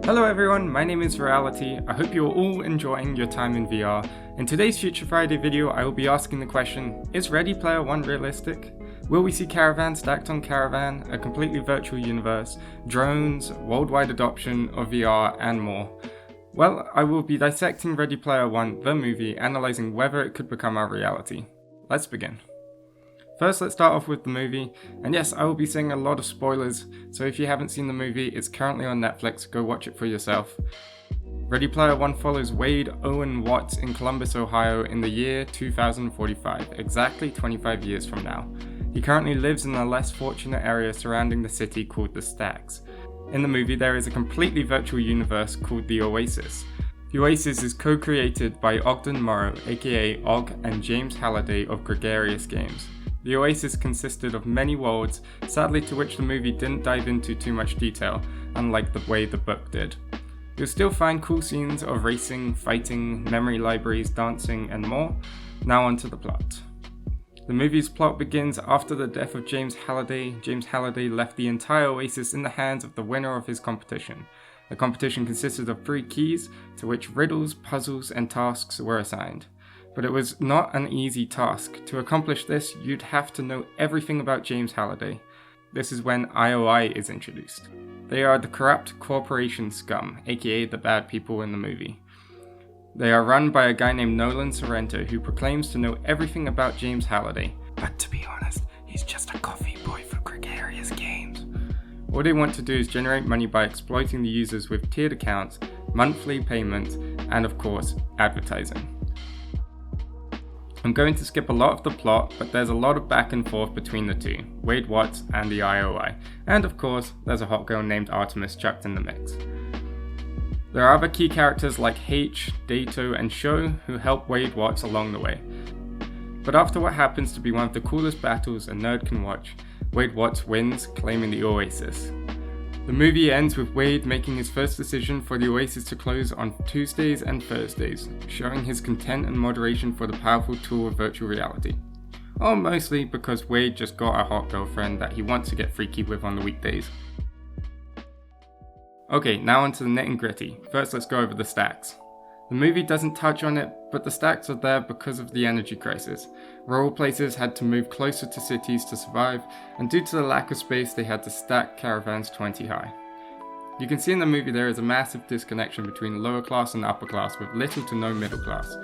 Hello everyone, my name is Virality. I hope you're all enjoying your time in VR. In today's Future Friday video, I will be asking the question, is Ready Player One realistic? Will we see caravan stacked on caravan, a completely virtual universe, drones, worldwide adoption of VR, and more? Well, I will be dissecting Ready Player One, the movie, analysing whether it could become our reality. Let's begin. First, let's start off with the movie, and yes, I will be saying a lot of spoilers, so if you haven't seen the movie, it's currently on Netflix, go watch it for yourself. Ready Player One follows Wade Owen Watts in Columbus, Ohio in the year 2045, exactly 25 years from now. He currently lives in a less fortunate area surrounding the city called the Stacks. In the movie, there is a completely virtual universe called the Oasis. The Oasis is co-created by Ogden Morrow, aka Og, and James Halliday of Gregarious Games. The Oasis consisted of many worlds, sadly to which the movie didn't dive into too much detail, unlike the way the book did. You'll still find cool scenes of racing, fighting, memory libraries, dancing, and more. Now onto the plot. The movie's plot begins after the death of James Halliday. James Halliday left the entire Oasis in the hands of the winner of his competition. The competition consisted of 3 keys, to which riddles, puzzles, and tasks were assigned. But it was not an easy task. To accomplish this, you'd have to know everything about James Halliday. This is when IOI is introduced. They are the corrupt corporation scum, aka the bad people in the movie. They are run by a guy named Nolan Sorrento who proclaims to know everything about James Halliday. But to be honest, he's just a coffee boy for Gregarious Games. All they want to do is generate money by exploiting the users with tiered accounts, monthly payments, and of course, advertising. I'm going to skip a lot of the plot, but there's a lot of back and forth between the two, Wade Watts and the IOI, and of course, there's a hot girl named Artemis chucked in the mix. There are other key characters like H, Dato, and Sho who help Wade Watts along the way. But after what happens to be one of the coolest battles a nerd can watch, Wade Watts wins, claiming the Oasis. The movie ends with Wade making his first decision for the Oasis to close on Tuesdays and Thursdays, showing his content and moderation for the powerful tool of virtual reality. Or mostly because Wade just got a hot girlfriend that he wants to get freaky with on the weekdays. Okay, now onto the nit and gritty. First, let's go over the Stacks. The movie doesn't touch on it, but the Stacks are there because of the energy crisis. Rural places had to move closer to cities to survive, and due to the lack of space, they had to stack caravans 20 high. You can see in the movie there is a massive disconnection between the lower class and the upper class, with little to no middle class.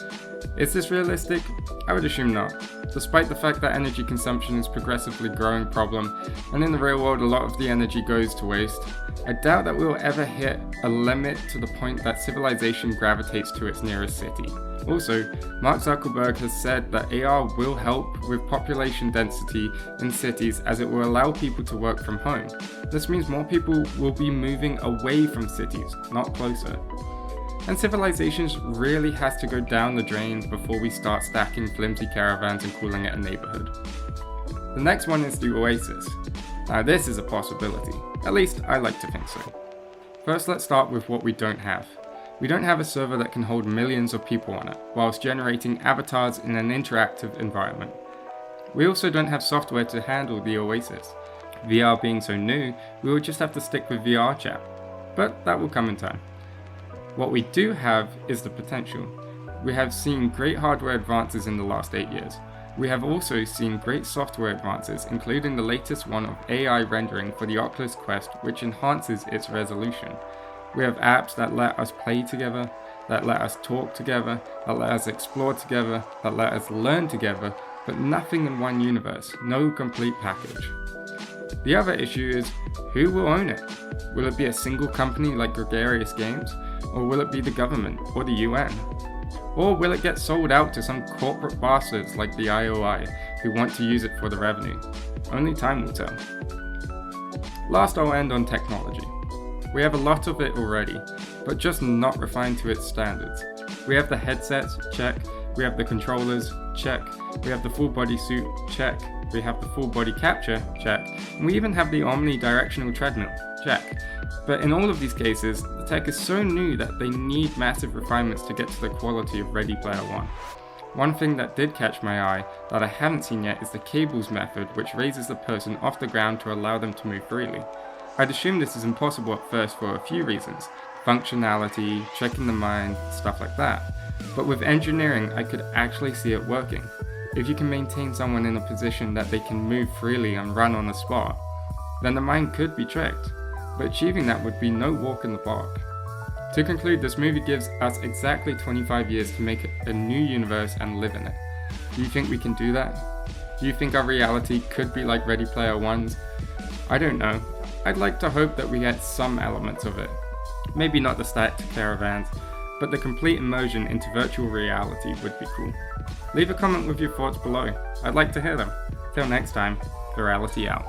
Is this realistic? I would assume not, despite the fact that energy consumption is a progressively growing problem, and in the real world a lot of the energy goes to waste. I doubt that we will ever hit a limit to the point that civilization gravitates to its nearest city. Also, Mark Zuckerberg has said that AR will help with population density in cities as it will allow people to work from home. This means more people will be moving away from cities, not closer. And civilizations really has to go down the drain before we start stacking flimsy caravans and calling it a neighborhood. The next one is the Oasis. Now this is a possibility, at least I like to think so. First, let's start with what we don't have. We don't have a server that can hold millions of people on it, whilst generating avatars in an interactive environment. We also don't have software to handle the Oasis. VR being so new, we will just have to stick with VR chat, but that will come in time. What we do have is the potential. We have seen great hardware advances in the last 8 years. We have also seen great software advances, including the latest one of AI rendering for the Oculus Quest, which enhances its resolution. We have apps that let us play together, that let us talk together, that let us explore together, that let us learn together, but nothing in one universe, no complete package. The other issue is, who will own it? Will it be a single company like Gregarious Games? Or will it be the government or the UN? Or will it get sold out to some corporate bastards like the IOI who want to use it for the revenue? Only time will tell. Last, I'll end on technology. We have a lot of it already, but just not refined to its standards. We have the headsets, check. We have the controllers, check. We have the full body suit, check. We have the full body capture, check. And we even have the omnidirectional treadmill, check. But in all of these cases, the tech is so new that they need massive refinements to get to the quality of Ready Player One. One thing that did catch my eye that I haven't seen yet is the cables method, which raises the person off the ground to allow them to move freely. I'd assume this is impossible at first for a few reasons. functionality, checking the mind, stuff like that. But with engineering, I could actually see it working. If you can maintain someone in a position that they can move freely and run on the spot, then the mind could be tricked, but achieving that would be no walk in the park. To conclude, this movie gives us exactly 25 years to make a new universe and live in it. Do you think we can do that? Do you think our reality could be like Ready Player One's? I don't know. I'd like to hope that we get some elements of it. Maybe not the stacked caravans, but the complete immersion into virtual reality would be cool. Leave a comment with your thoughts below. I'd like to hear them. Till next time, Virality out.